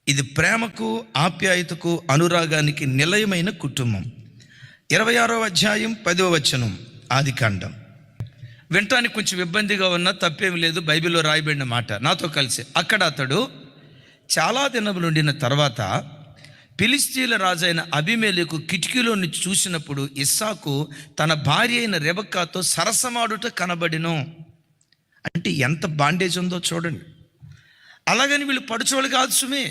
ఇది ప్రేమకు, ఆప్యాయతకు, అనురాగానికి నిలయమైన కుటుంబం. 26వ అధ్యాయం 10వ వచనం, ఆదికాండం. వినటానికి కొంచెం ఇబ్బందిగా ఉన్నా తప్పేమి లేదు, బైబిల్లో రాయబడిన మాట. నాతో కలిసి. అక్కడ అతడు చాలా దినములు ఉండిన తర్వాత ఫిలిష్తీయుల రాజైన అబీమెలెకు కిటికీలో నుంచి చూసినప్పుడు ఇస్సాకు తన భార్య అయిన రెబెక్కాతో సరసమాడుట కనబడెను. అంటే ఎంత బాండేజ్ ఉందో చూడండి. అలాగని వీళ్ళు పడుచోళ్ళు కాదు సుమే.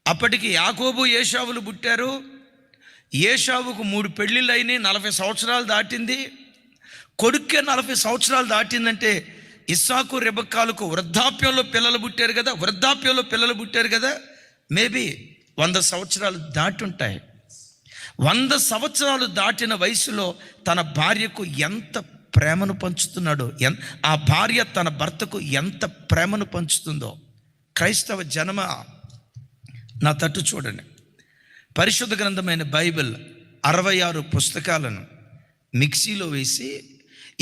అప్పటికి యాకోబు ఏశావులు పుట్టారు. ఏశావుకు 3 పెళ్ళిళ్ళు అయినాయి, 40 సంవత్సరాలు దాటింది. కొడుక్కే 40 సంవత్సరాలు దాటిందంటే ఇస్సాకు రెబెక్కాలకు వృద్ధాప్యంలో పిల్లలు పుట్టారు కదా. మేబీ 100 సంవత్సరాలు దాటి ఉంటాయి. 100 సంవత్సరాలు దాటిన వయసులో తన భార్యకు ఎంత ప్రేమను పంచుతున్నాడో, ఆ భార్య తన భర్తకు ఎంత ప్రేమను పంచుతుందో. క్రైస్తవ జనమ, నా తట్టు చూడండి. పరిశుద్ధ గ్రంథమైన బైబిల్ 66 పుస్తకాలను మిక్సీలో వేసి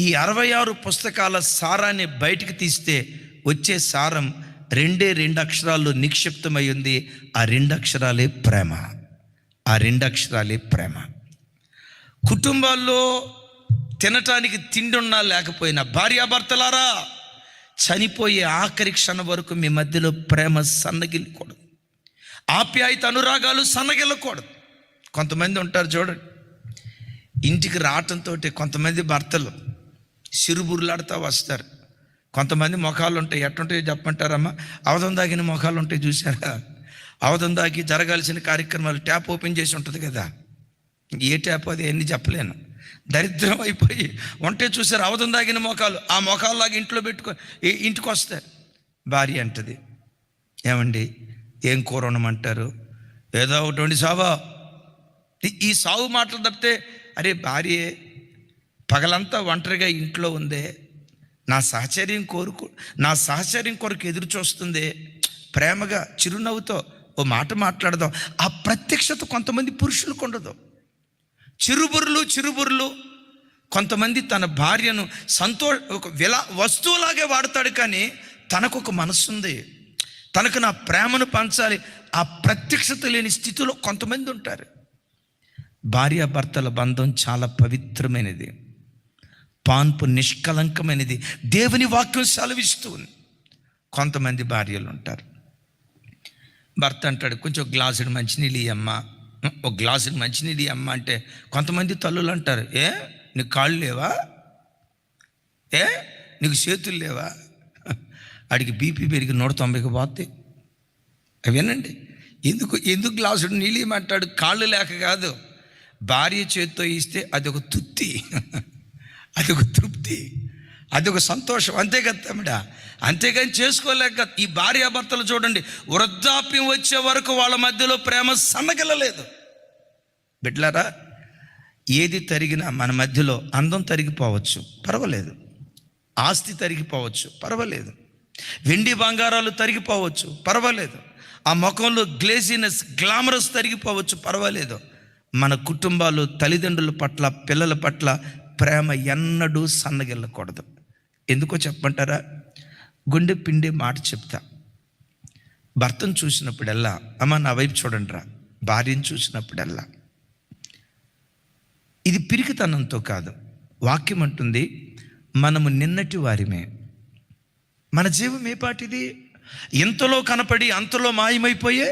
ఈ 66 పుస్తకాల సారాన్ని బయటికి తీస్తే వచ్చే సారం 2 అక్షరాల్లో నిక్షిప్తమై ఉంది. ఆ 2 అక్షరాలే ప్రేమ. కుటుంబాల్లో తినటానికి తిండున్నా లేకపోయినా భార్యాభర్తలారా, చనిపోయే ఆఖరి క్షణం వరకు మీ మధ్యలో ప్రేమ సన్నగిల్లకూడదు, ఆప్యాయత అనురాగాలు సన్నగిల్లకూడదు. కొంతమంది ఉంటారు చూడండి, ఇంటికి రావటంతో కొంతమంది భర్తలు సిరుబుర్లాడుతూ వస్తారు. కొంతమంది ముఖాలు ఉంటాయి, ఎట్టుంటాయో చెప్పమంటారమ్మా? అవధం దాగిన ముఖాలు ఉంటాయి, చూసారా? అవధం దాగి జరగాల్సిన కార్యక్రమాలు ట్యాప్ ఓపెన్ చేసి ఉంటుంది కదా. ఏ ట్యాప్ అది ఎన్ని చెప్పలేను, దరిద్రం అయిపోయి ఉంటే చూసారు అవధం దాగిన మోకాలు. ఆ మోకాల్లాగా ఇంట్లో ఇంటికి వస్తారు. భార్య అంటది, ఏమండి ఏం కూర ఉండమంటారు? ఏదో ఒకటి వండి సావా. ఈ సావు మాటలు తప్పితే, అరే భార్య పగలంతా ఒంటరిగా ఇంట్లో ఉందే, నా సహచర్యం కొరకు ఎదురు చూస్తుంది, ప్రేమగా చిరునవ్వుతో ఓ మాట మాట్లాడదాం. ఆ ప్రత్యక్షత కొంతమంది పురుషులకు ఉండదు. చిరుబుర్లు కొంతమంది తన భార్యను ఒక వస్తువులాగే వాడతాడు, కానీ తనకు ఒక మనసు ఉంది, తనకు నా ప్రేమను పంచాలి. ఆ ప్రత్యక్షత లేని స్థితిలో కొంతమంది ఉంటారు. భార్యాభర్తల బంధం చాలా పవిత్రమైనది, పాన్పు నిష్కలంకమైనది, దేవుని వాక్యం సెలవిస్తూ ఉంది. కొంతమంది భార్యలు ఉంటారు, భర్త అంటాడు కొంచెం గ్లాసుడు మంచినీళ్ళు ఇయ్యమ్మా, ఒక గ్లాసుడు మంచినీళ్ళు ఇయ్యమ్మా అంటే కొంతమంది తల్లులు అంటారు, నీకు కాళ్ళు లేవా, నీకు చేతులు లేవా? అడిగి బీపీ పెరిగి 190కి పోతే అవేనండి. ఎందుకు గ్లాసుడు నీళ్ళు ఇవ్వమంటాడు? కాళ్ళు లేక కాదు, భార్య చేతితో ఇస్తే అదొక తృప్తి, అదొక సంతోషం, అంతే కదా తమ్ముడా. అంతేగాని చేసుకోలేక ఈ భార్యాభర్తలు చూడండి, వృద్ధాప్యం వచ్చే వరకు వాళ్ళ మధ్యలో ప్రేమ సన్నగిల్లలేదు. బిడ్డలారా, ఏది తరిగినా మన మధ్యలో అందం తరిగిపోవచ్చు, పర్వాలేదు. ఆస్తి తరిగిపోవచ్చు, పర్వాలేదు. వెండి బంగారాలు తరిగిపోవచ్చు, పర్వాలేదు. ఆ ముఖంలో గ్లామరస్ తరిగిపోవచ్చు, పర్వాలేదు. మన కుటుంబాలు, తల్లిదండ్రుల పట్ల, పిల్లల పట్ల ప్రేమ ఎన్నడూ సన్నగిల్లకూడదు. ఎందుకో చెప్పమంటారా? గుండె పిండే మాట చెప్తా. భర్తను చూసినప్పుడల్లా, అమ్మ నా వైపు చూడండి రా, భార్యను చూసినప్పుడల్లా, ఇది పిరికితనంతో కాదు. వాక్యం అంటుంది, మనము నిన్నటి వారిమే, మన జీవం ఏ పాటిది? ఇంతలో కనపడి అంతలో మాయమైపోయే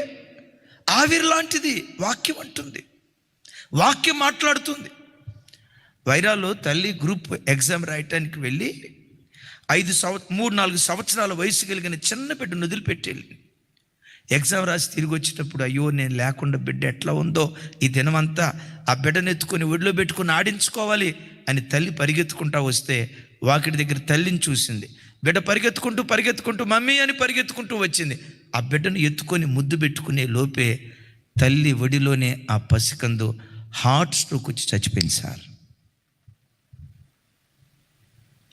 ఆవిరి లాంటిది. వాక్యం అంటుంది, వాక్యం మాట్లాడుతుంది. వైరాలో తల్లి గ్రూప్ ఎగ్జామ్ రాయటానికి వెళ్ళి 3-4 సంవత్సరాల వయసు కలిగిన చిన్న బిడ్డను వదిలిపెట్టి ఎగ్జామ్ రాసి తిరిగి వచ్చేటప్పుడు, అయ్యో నేను లేకుండా బిడ్డ ఎట్లా ఉందో, ఈ దినమంతా ఆ బిడ్డను ఎత్తుకొని ఒడిలో పెట్టుకుని ఆడించుకోవాలి అని తల్లి పరిగెత్తుకుంటా వస్తే వాకిటి దగ్గర తల్లిని చూసింది. బిడ్డ పరిగెత్తుకుంటూ మమ్మీ అని పరిగెత్తుకుంటూ వచ్చింది. ఆ బిడ్డను ఎత్తుకొని ముద్దు పెట్టుకునే లోపే తల్లి ఒడిలోనే ఆ పసికందు హార్ట్ స్ట్రోక్ వచ్చి చచ్చిపోయింది సార్.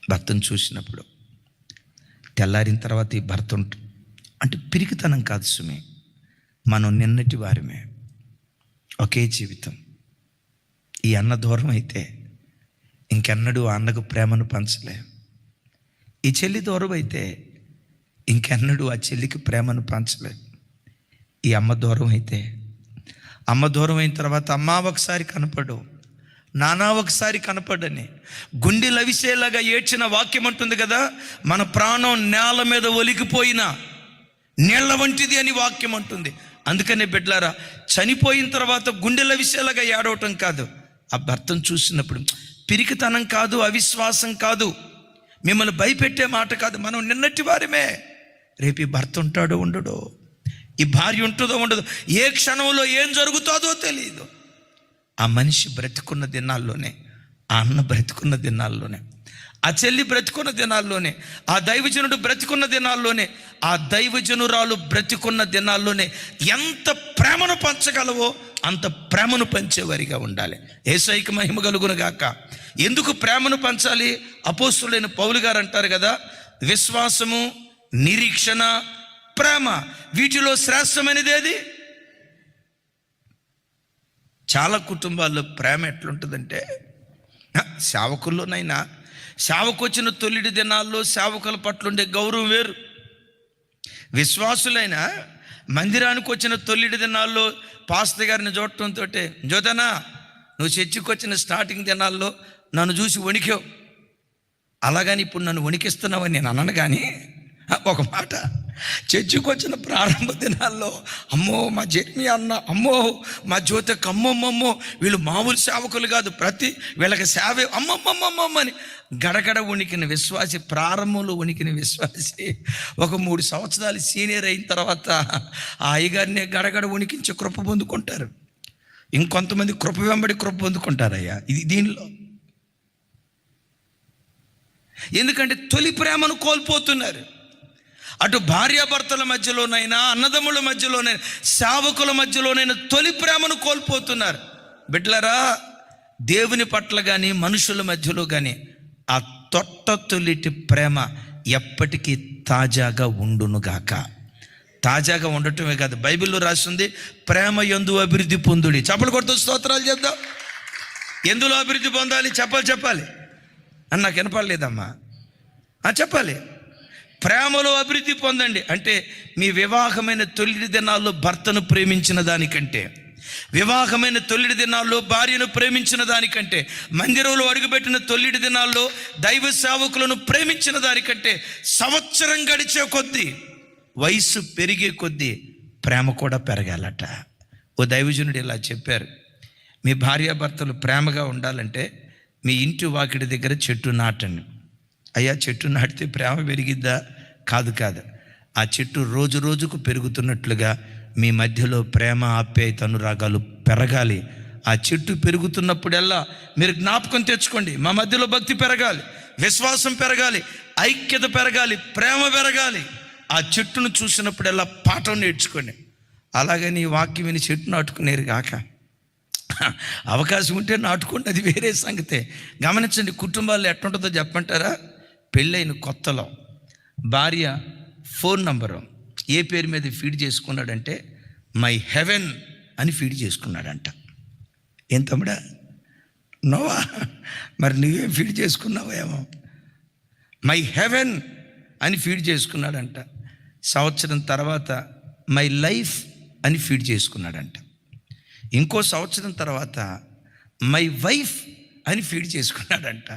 భర్తను చూసినప్పుడు తెల్లారిన తర్వాత ఈ భర్త అంటే పిరికితనం కాదు సుమే, మనం నిన్నటి వారిమే, ఒకే జీవితం. ఈ అన్న దూరం అయితే ఇంకెన్నడూ ఆ అన్నకు ప్రేమను పంచలే. ఈ చెల్లి దూరం అయితే ఇంకెన్నడూ ఆ చెల్లికి ప్రేమను పంచలే. ఈ అమ్మ దూరం అయితే, అమ్మ దూరం అయిన తర్వాత అమ్మ ఒకసారి కనపడు, నానా ఒకసారి కనపడని గుండె లవిసేలాగా ఏడ్చిన వాక్యం అంటుంది కదా, మన ప్రాణం నేల మీద ఒలికిపోయిన నీళ్ల వంటిది అని వాక్యం అంటుంది. అందుకనే బిడ్డలారా, చనిపోయిన తర్వాత గుండె లవిసేలాగా ఏడవటం కాదు, ఆ భర్తను చూసినప్పుడు పిరికితనం కాదు, అవిశ్వాసం కాదు, మిమ్మల్ని భయపెట్టే మాట కాదు. మనం నిన్నటి వారమే, రేపు ఈ భర్త ఉంటాడో ఉండడో, ఈ భార్య ఉంటుందో ఉండదో, ఏ క్షణంలో ఏం జరుగుతుందో తెలియదు. ఆ మనిషి బ్రతికున్న దినాల్లోనే, ఆ అన్న బ్రతికున్న దినాల్లోనే, ఆ చెల్లి బ్రతికున్న దినాల్లోనే, ఆ దైవజనుడు బ్రతికున్న దినాల్లోనే, ఆ దైవజనురాలు బ్రతికున్న దినాల్లోనే ఎంత ప్రేమను పంచగలవో అంత ప్రేమను పంచేవారిగా ఉండాలి. యేసయ్యకి మహిమ కలుగును గాక. ఎందుకు ప్రేమను పంచాలి? అపోస్తులైన పౌలు గారు అంటారు కదా, విశ్వాసము, నిరీక్షణ, ప్రేమ, వీటిలో శ్రేష్టమైనది ఏది? చాలా కుటుంబాల్లో ప్రేమ ఎట్లుంటుందంటే, సేవకుల్లోనైనా, సేవకొచ్చిన తొలిడి దినాల్లో సేవకుల పట్ల ఉండే గౌరవం వేరు. విశ్వాసులైనా మందిరానికి వచ్చిన తొలిడి దినాల్లో పాస్టర్ గారిని చూడటంతో, జ్యోతనా నువ్వు చర్చికి వచ్చిన స్టార్టింగ్ దినాల్లో నన్ను చూసి వణికావు, అలాగని ఇప్పుడు నన్ను వణికిస్తున్నావని నేను అన్నాను. కానీ ఒక మాట, చర్చికి వచ్చిన ప్రారంభ దినాల్లో అమ్మో మా జర్మి అన్న, అమ్మో మా జ్యోతకు, అమ్మమ్మమ్మో వీళ్ళు మామూలు సేవకులు కాదు, ప్రతి వీళ్ళకి సేవ అమ్మమ్మమ్మమ్మని గడగడ వణికిన విశ్వాసి, ప్రారంభంలో వణికిన విశ్వాసి ఒక 3 సంవత్సరాలు సీనియర్ అయిన తర్వాత ఆ అయ్యగారిని గడగడ వణికించి కృప పొందుకుంటారు. ఇంకొంతమంది కృప వెంబడి కృప పొందుకుంటారయ్యా. ఇది దీనిలో ఎందుకంటే తొలి ప్రేమను కోల్పోతున్నారు. అటు భార్యాభర్తల మధ్యలోనైనా, అన్నదమ్ముల మధ్యలోనైనా, సేవకుల మధ్యలోనైనా తొలి ప్రేమను కోల్పోతున్నారు. బిడ్డలారా, దేవుని పట్ల కానీ మనుషుల మధ్యలో కానీ ఆ తొలిటి ప్రేమ ఎప్పటికీ తాజాగా ఉండునుగాక. తాజాగా ఉండటమే కాదు, బైబిల్లో రాసింది ప్రేమ యందు అభివృద్ధి పొందుడి. చప్పలు కొడుతూ స్తోత్రాలు చేద్దాం. ఎందులో అభివృద్ధి పొందాలి? చెప్పాలి అని నాకు వినపడలేదమ్మా, చెప్పాలి. ప్రేమలో అభివృద్ధి పొందండి అంటే, మీ వివాహమైన తొలి దినాల్లో భర్తను ప్రేమించిన దానికంటే, వివాహమైన తొలి దినాల్లో భార్యను ప్రేమించిన దానికంటే, మందిరంలో అడుగుపెట్టిన తొలి దినాల్లో దైవ సేవకులను ప్రేమించిన దానికంటే, సంవత్సరం గడిచే కొద్దీ, వయసు పెరిగే కొద్దీ ప్రేమ కూడా పెరగాలట. ఓ దైవజనుడు ఇలా చెప్పారు, మీ భార్యాభర్తలు ప్రేమగా ఉండాలంటే మీ ఇంటి వాకిడి దగ్గర చెట్టు నాటండి. అయ్యా, చెట్టు నాటితే ప్రేమ పెరిగిద్దా? కాదు. ఆ చెట్టు రోజు రోజుకు పెరుగుతున్నట్లుగా మీ మధ్యలో ప్రేమ, ఆప్యాయత, అనురాగాలు పెరగాలి. ఆ చెట్టు పెరుగుతున్నప్పుడల్లా మీరు జ్ఞాపకం తెచ్చుకోండి, మా మధ్యలో భక్తి పెరగాలి, విశ్వాసం పెరగాలి, ఐక్యత పెరగాలి, ప్రేమ పెరగాలి. ఆ చెట్టును చూసినప్పుడల్లా పాఠం నేర్చుకోండి. అలాగని ఈ వాక్యం విని చెట్టు నాటుకునేరు కాక, అవకాశం ఉంటే నాటుకోండి, అది వేరే సంగతే. గమనించండి, కుటుంబాల్లో ఎట్లుంటుందో చెప్పంటారా? పెళ్ళైన కొత్తలో భార్య ఫోన్ నంబరు ఏ పేరు మీద ఫీడ్ చేసుకున్నాడంటే, మై హెవెన్ అని ఫీడ్ చేసుకున్నాడంట. ఏం తమ్ముడా, నోవా, మరి నువ్వేం ఫీడ్ చేసుకున్నావేమో? మై హెవెన్ అని ఫీడ్ చేసుకున్నాడంట. సంవత్సరం తర్వాత మై లైఫ్ అని ఫీడ్ చేసుకున్నాడంట. ఇంకో సంవత్సరం తర్వాత మై వైఫ్ అని ఫీడ్ చేసుకున్నాడంట.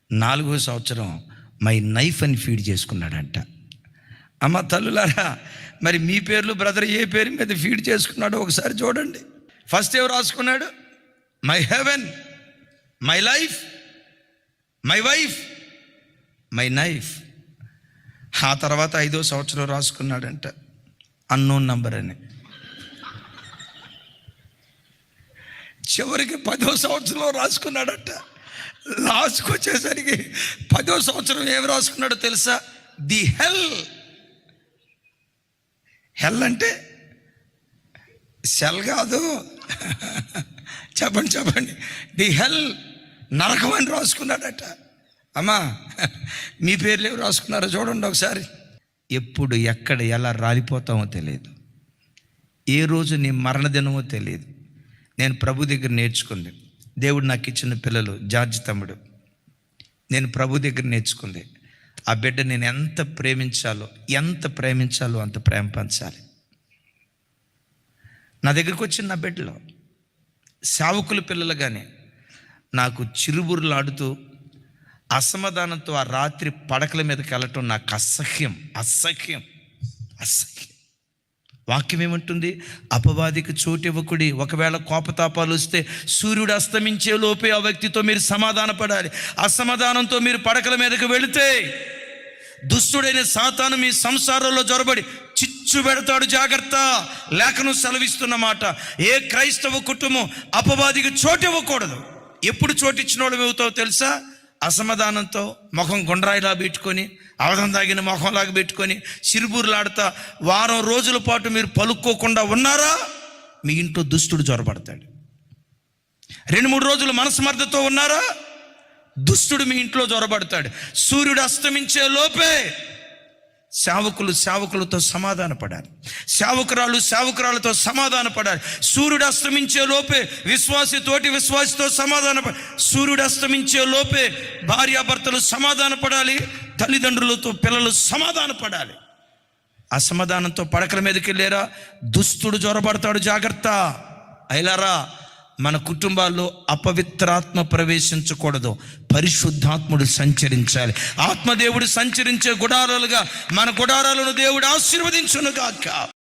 4వ సంవత్సరం మై నైఫ్ అని ఫీడ్ చేసుకున్నాడంట. అమ్మ తల్లులారా, మరి మీ పేర్లు బ్రదర్ ఏ పేరు మీద ఫీడ్ చేసుకున్నాడో ఒకసారి చూడండి. ఫస్ట్ ఎవరు రాసుకున్నాడు? My heaven, my life, my wife, my knife. ఆ తర్వాత 5వ సంవత్సరం రాసుకున్నాడంట అన్నోన్ నంబర్ అని. చివరికి 10వ సంవత్సరంలో రాసుకున్నాడట. లాస్ట్కి వచ్చేసరికి 10వ సంవత్సరం ఏమి రాసుకున్నాడో తెలుసా? ది హెల్. హెల్ అంటే సెల్ కాదు, చెప్పండి. ది హెల్, నరకం అని రాసుకున్నాడట. అమ్మా, మీ పేర్లు ఏమి రాసుకున్నారో చూడండి ఒకసారి. ఎప్పుడు ఎక్కడ ఎలా రాలిపోతామో తెలియదు, ఏ రోజు నీ మరణదినమో తెలియదు. నేను ప్రభు దగ్గర నేర్చుకుంది, దేవుడు నాకు ఇచ్చిన పిల్లలు జార్జి తమ్ముడు, నేను ప్రభు దగ్గర నేర్చుకుంది, ఆ బిడ్డ నేను ఎంత ప్రేమించాలో అంత ప్రేమ పంచాలి. నా దగ్గరికి వచ్చిన నా బిడ్డలు సేవకుల పిల్లలు కానీ నాకు చిరుబురులాడుతూ అసమాధానంతో ఆ రాత్రి పడకల మీదకి వెళ్ళటం నాకు అసహ్యం. వాక్యం ఏమంటుంది? అపవాదికి చోటు ఇవ్వకుడి. ఒకవేళ కోపతాపాలు వస్తే సూర్యుడు అస్తమించే లోపే ఆ వ్యక్తితో మీరు సమాధాన పడాలి. అసమాధానంతో మీరు పడకల మీదకి వెళితే దుష్టుడైన సాతాను మీ సంసారంలో జొరబడి చిచ్చు పెడతాడు. జాగ్రత్త. లేఖనం సెలవిస్తున్న మాట, ఏ క్రైస్తవ కుటుంబం అపవాదికి చోటు ఇవ్వకూడదు. ఎప్పుడు చోటిచ్చిన వాళ్ళు ఏమవుతావు తెలుసా? అసమాధానంతో ముఖం గుండ్రాయిలా పెట్టుకొని, అవధం తాగిన ముఖంలాగా పెట్టుకొని సిరుబూరులాడుతా వారం రోజుల పాటు మీరు పలుక్కోకుండా ఉన్నారా, మీ ఇంట్లో దుష్టుడు జొరబడతాడు. 2-3 రోజులు మనస్మర్థతో ఉన్నారా, దుష్టుడు మీ ఇంట్లో జొరబడతాడు. సూర్యుడు అస్తమించే లోపే సేవకులతో సమాధాన పడాలి. సేవకురాలతో సమాధాన పడాలి. సూర్యుడు అస్తమించే లోపే విశ్వాసితో సమాధాన పడాలి. సూర్యుడు అస్తమించే లోపే భార్యాభర్తలు సమాధాన పడాలి. తల్లిదండ్రులతో పిల్లలు సమాధాన పడాలి. అసమాధానంతో పడకల మీదకి వెళ్ళారా, దుష్టుడు జొరబడతాడు. జాగ్రత్త. అయిలారా, మన కుటుంబాల్లో అపవిత్రాత్మ ప్రవేశించకూడదు. పరిశుద్ధాత్ముడు సంచరించాలి. ఆత్మదేవుడు సంచరించే గుడారాలుగా మన గుడారాలను దేవుడు ఆశీర్వదించునుగాక.